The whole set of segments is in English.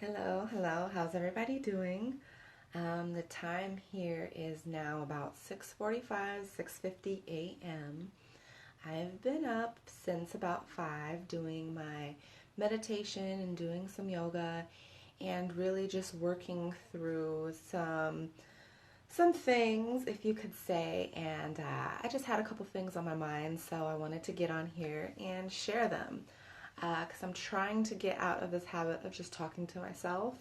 Hello, hello. How's everybody doing? The time here is now about 6:45, 6:50 a.m. I've been up since about 5 doing my meditation and doing some yoga and really just working through some things, if you could say, and I just had a couple things on my mind, so I wanted to get on here and share them because I'm trying to get out of this habit of just talking to myself.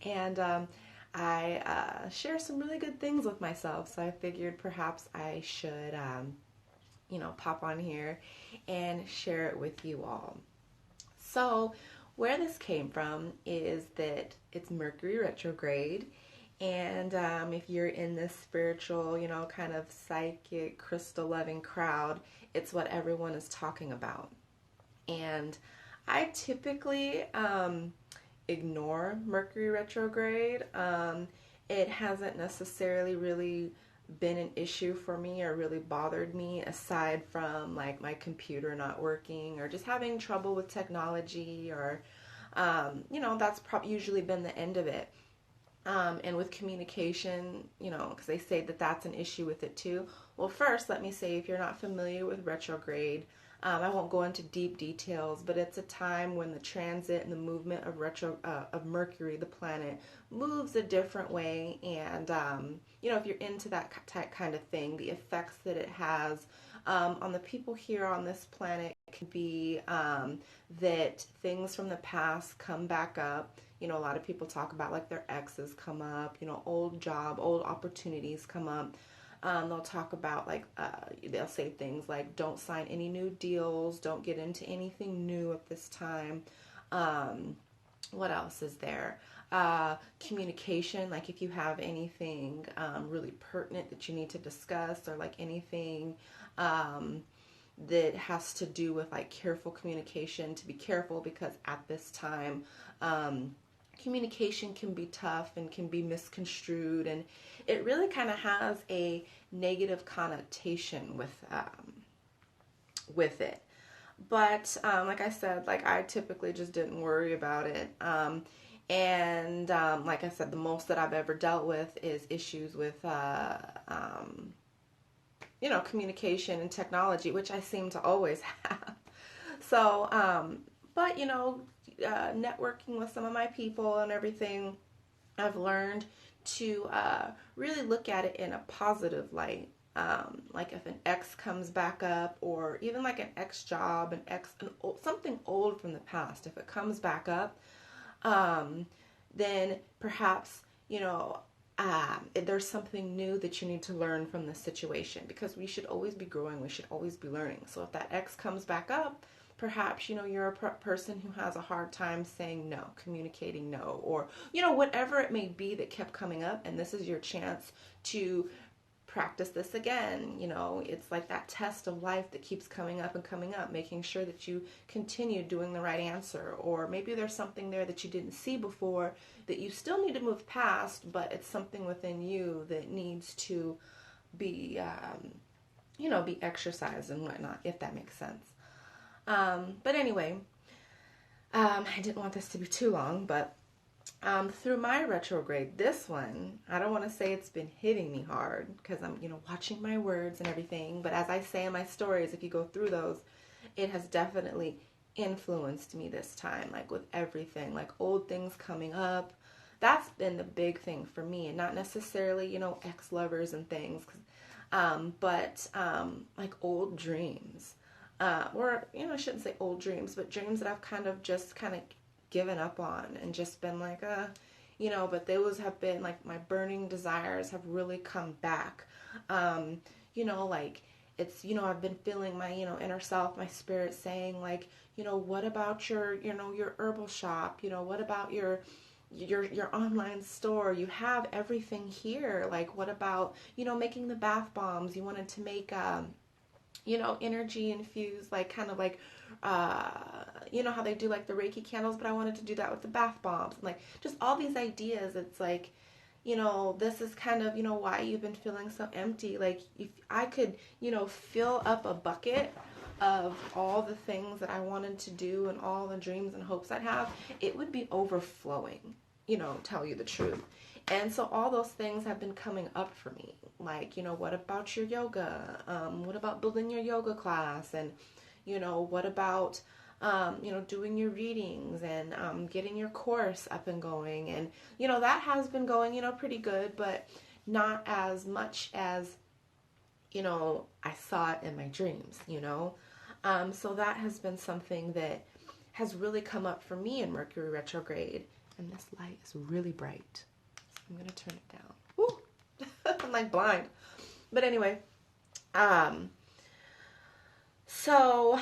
and I share some really good things with myself, so I figured perhaps I should, pop on here and share it with you all. So, where this came from is that it's Mercury retrograde. And if you're in this spiritual, kind of psychic, crystal loving crowd, it's what everyone is talking about. And I typically ignore Mercury retrograde. It hasn't necessarily really been an issue for me or really bothered me aside from like my computer not working or just having trouble with technology or, that's probably usually been the end of it. And with communication, because they say that that's an issue with it too. Well, first, let me say if you're not familiar with retrograde, I won't go into deep details, but it's a time when the transit and the movement of Mercury, the planet, moves a different way. And if you're into that kind of thing, the effects that it has on the people here on this planet can be that things from the past come back up. A lot of people talk about like their exes come up, old opportunities come up. They'll talk about they'll say things like, don't sign any new deals, don't get into anything new at this time. What else is there? Communication, like if you have anything really pertinent that you need to discuss or like anything that has to do with like careful communication, to be careful because at this time, communication can be tough and can be misconstrued, and it really kind of has a negative connotation with it. But like I said, like I typically just didn't worry about it. And like I said, the most that I've ever dealt with is issues with communication and technology, which I seem to always have. So, but networking with some of my people and everything, I've learned to really look at it in a positive light. Like if an ex comes back up, or even like an ex job, something old from the past, if it comes back up, then perhaps there's something new that you need to learn from the situation, because we should always be growing, we should always be learning. So if that ex comes back up, perhaps you're a person who has a hard time saying no, communicating no, or whatever it may be that kept coming up, and this is your chance to practice this again. It's like that test of life that keeps coming up and coming up, making sure that you continue doing the right answer. Or maybe there's something there that you didn't see before that you still need to move past, but it's something within you that needs to be be exercised and whatnot, if that makes sense. But anyway, I didn't want this to be too long, but through my retrograde, this one, I don't want to say it's been hitting me hard because I'm, watching my words and everything. But as I say in my stories, if you go through those, it has definitely influenced me this time, like with everything, like old things coming up. That's been the big thing for me, and not necessarily, ex-lovers and things, but like old dreams. Or, I shouldn't say old dreams, but dreams that I've kind of given up on and just been like, but those have been like my burning desires have really come back. Like it's, I've been feeling my, inner self, my spirit saying like, what about your herbal shop? What about your online store? You have everything here. Like, what about, making the bath bombs? You wanted to make, energy infused, like kind of like, how they do like the Reiki candles, but I wanted to do that with the bath bombs. And like just all these ideas. It's like, this is kind of, why you've been feeling so empty. Like if I could, fill up a bucket of all the things that I wanted to do and all the dreams and hopes I'd have, it would be overflowing, tell you the truth. And so all those things have been coming up for me. Like, what about your yoga? What about building your yoga class? And, what about, doing your readings and getting your course up and going? And, that has been going, pretty good, but not as much as, I saw it in my dreams, So that has been something that has really come up for me in Mercury retrograde. And this light is really bright. So I'm going to turn it down. Woo! I'm like blind. But anyway, so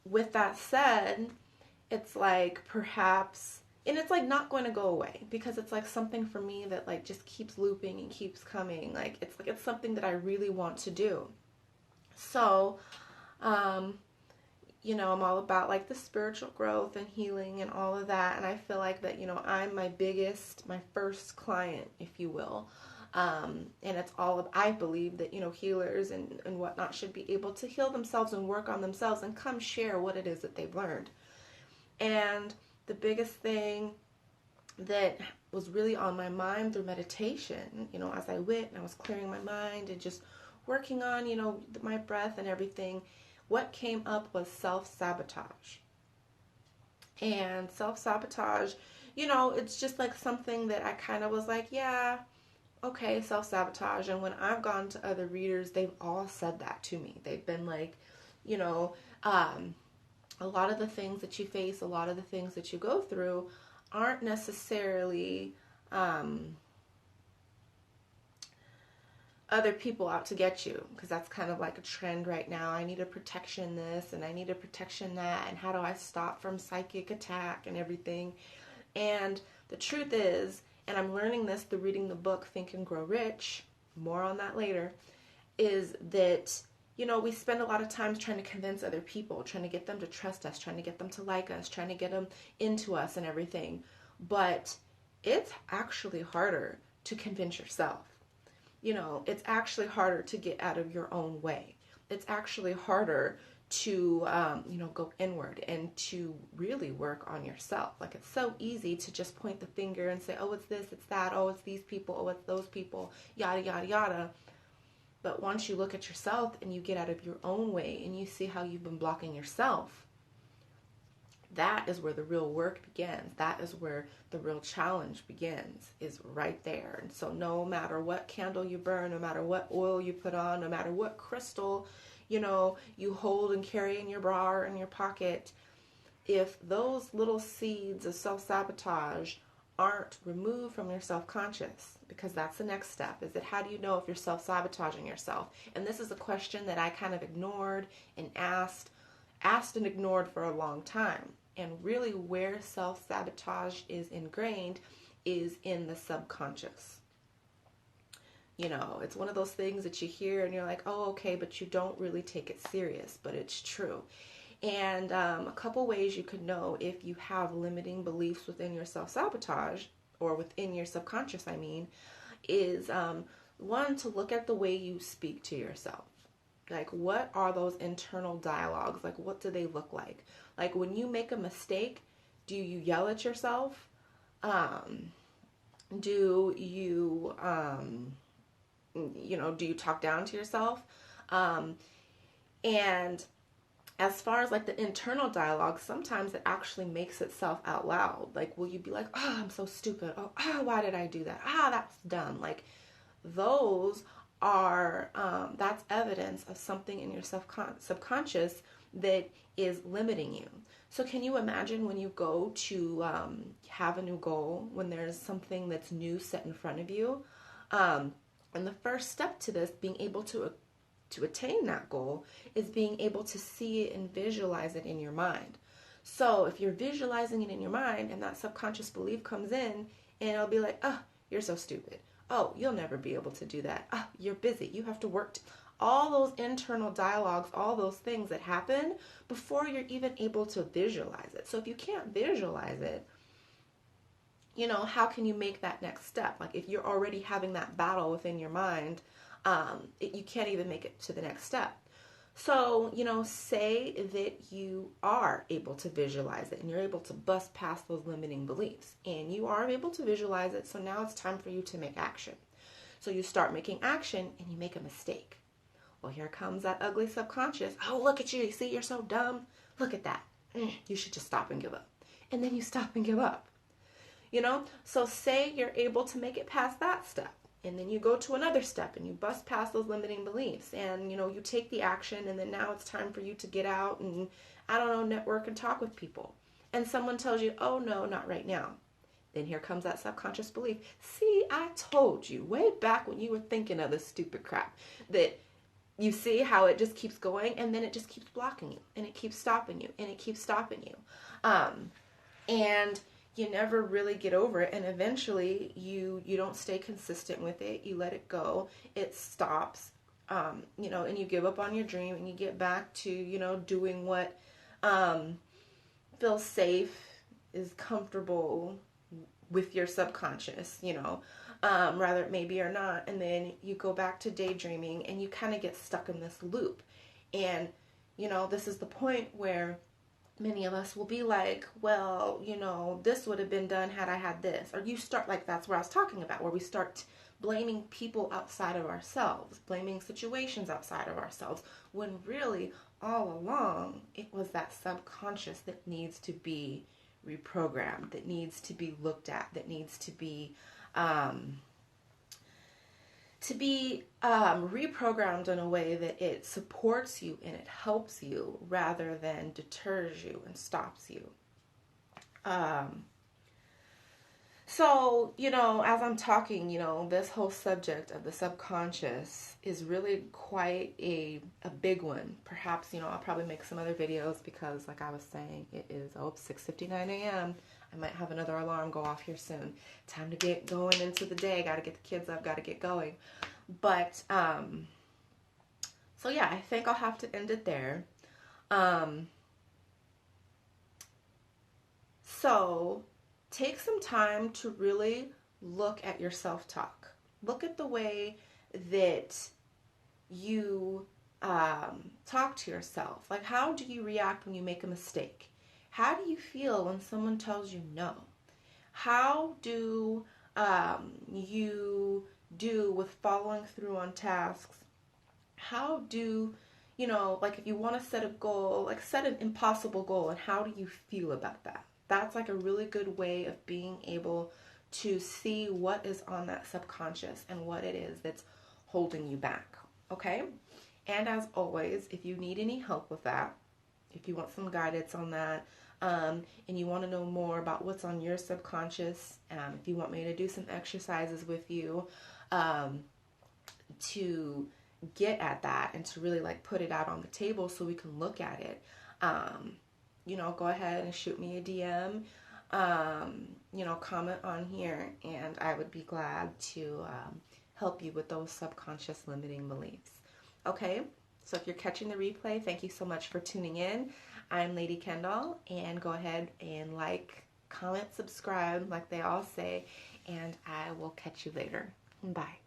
with that said, it's like perhaps, and it's like not going to go away because it's like something for me that like just keeps looping and keeps coming. Like it's something that I really want to do. So, I'm all about like the spiritual growth and healing and all of that. And I feel like that, I'm my first client, if you will. And it's I believe that, healers and whatnot should be able to heal themselves and work on themselves and come share what it is that they've learned. And the biggest thing that was really on my mind through meditation, as I went and I was clearing my mind and just working on, my breath and everything, what came up was self-sabotage. And self-sabotage, it's just like something that I kind of was like, yeah, okay, self-sabotage. And when I've gone to other readers, they've all said that to me. They've been like, a lot of the things that you face, a lot of the things that you go through aren't necessarily other people out to get you, because that's kind of like a trend right now. I need a protection this and I need a protection that, and how do I stop from psychic attack and everything. And the truth is, and I'm learning this through reading the book Think and Grow Rich, more on that later, is that we spend a lot of times trying to convince other people, trying to get them to trust us, trying to get them to like us, trying to get them into us and everything. But it's actually harder to convince yourself. It's actually harder to get out of your own way. It's actually harder to, go inward and to really work on yourself. Like, it's so easy to just point the finger and say, oh, it's this, it's that, oh, it's these people, oh, it's those people, yada, yada, yada. But once you look at yourself and you get out of your own way and you see how you've been blocking yourself, that is where the real work begins. That is where the real challenge begins, is right there. And so no matter what candle you burn, no matter what oil you put on, no matter what crystal, you hold and carry in your bra or in your pocket, if those little seeds of self-sabotage aren't removed from your self-conscious, because that's the next step, is that how do you know if you're self-sabotaging yourself? And this is a question that I kind of ignored and asked and ignored for a long time. And really where self-sabotage is ingrained is in the subconscious. It's one of those things that you hear and you're like, oh, okay, but you don't really take it serious, but it's true. And a couple ways you could know if you have limiting beliefs within your self-sabotage, or within your subconscious, is one, to look at the way you speak to yourself. Like, what are those internal dialogues? Like, what do they look like? Like, when you make a mistake, do you yell at yourself? Do you, do you talk down to yourself? And as far as like the internal dialogue, sometimes it actually makes itself out loud. Like, will you be like, oh, I'm so stupid. Oh, why did I do that? That's dumb. Like, those are, that's evidence of something in your subconscious that is limiting you. So can you imagine when you go to have a new goal, when there's something that's new set in front of you, and the first step to this, being able to attain that goal, is being able to see it and visualize it in your mind. So if you're visualizing it in your mind and that subconscious belief comes in, and it'll be like, oh, you're so stupid. Oh, you'll never be able to do that. Oh, you're busy. You have to work. All those internal dialogues, all those things that happen before you're even able to visualize it. So if you can't visualize it, how can you make that next step? Like, if you're already having that battle within your mind, you can't even make it to the next step. So, say that you are able to visualize it and you're able to bust past those limiting beliefs and you are able to visualize it. So now it's time for you to make action. So you start making action and you make a mistake. Well, here comes that ugly subconscious. Oh, look at you. You see, you're so dumb. Look at that. You should just stop and give up. And then you stop and give up. So say you're able to make it past that step. And then you go to another step and you bust past those limiting beliefs and, you take the action, and then now it's time for you to get out and, I don't know, network and talk with people. And someone tells you, oh, no, not right now. Then here comes that subconscious belief. See, I told you way back when you were thinking of this stupid crap that you see how it just keeps going, and then it just keeps blocking you, and it keeps stopping you, and it keeps stopping you. And you never really get over it, and eventually you don't stay consistent with it. You let it go. It stops, and you give up on your dream, and you get back to, doing what feels safe, is comfortable with your subconscious, rather it maybe or not. And then you go back to daydreaming, and you kind of get stuck in this loop. And, this is the point where many of us will be like, well, this would have been done had I had this. Or you start, like, that's what I was talking about, where we start blaming people outside of ourselves, blaming situations outside of ourselves, when really all along it was that subconscious that needs to be reprogrammed, that needs to be looked at, that needs to be reprogrammed in a way that it supports you and it helps you rather than deters you and stops you. So, as I'm talking, this whole subject of the subconscious is really quite a big one. Perhaps, I'll probably make some other videos because, like I was saying, it is 6:59 a.m. I might have another alarm go off here soon. Time to get going into the day. Got to get the kids up. Got to get going. But, so yeah, I think I'll have to end it there. So take some time to really look at your self-talk. Look at the way that you talk to yourself. Like, how do you react when you make a mistake? How do you feel when someone tells you no? How do you do with following through on tasks? How do, like, if you want to set a goal, like, set an impossible goal, and how do you feel about that? That's like a really good way of being able to see what is on that subconscious and what it is that's holding you back, okay? And as always, if you need any help with that, if you want some guidance on that, and you want to know more about what's on your subconscious, if you want me to do some exercises with you to get at that and to really, like, put it out on the table so we can look at it, go ahead and shoot me a DM, comment on here, and I would be glad to help you with those subconscious limiting beliefs. Okay, so if you're catching the replay, thank you so much for tuning in. I'm Lady Kendall, and go ahead and like, comment, subscribe, like they all say, and I will catch you later. Bye.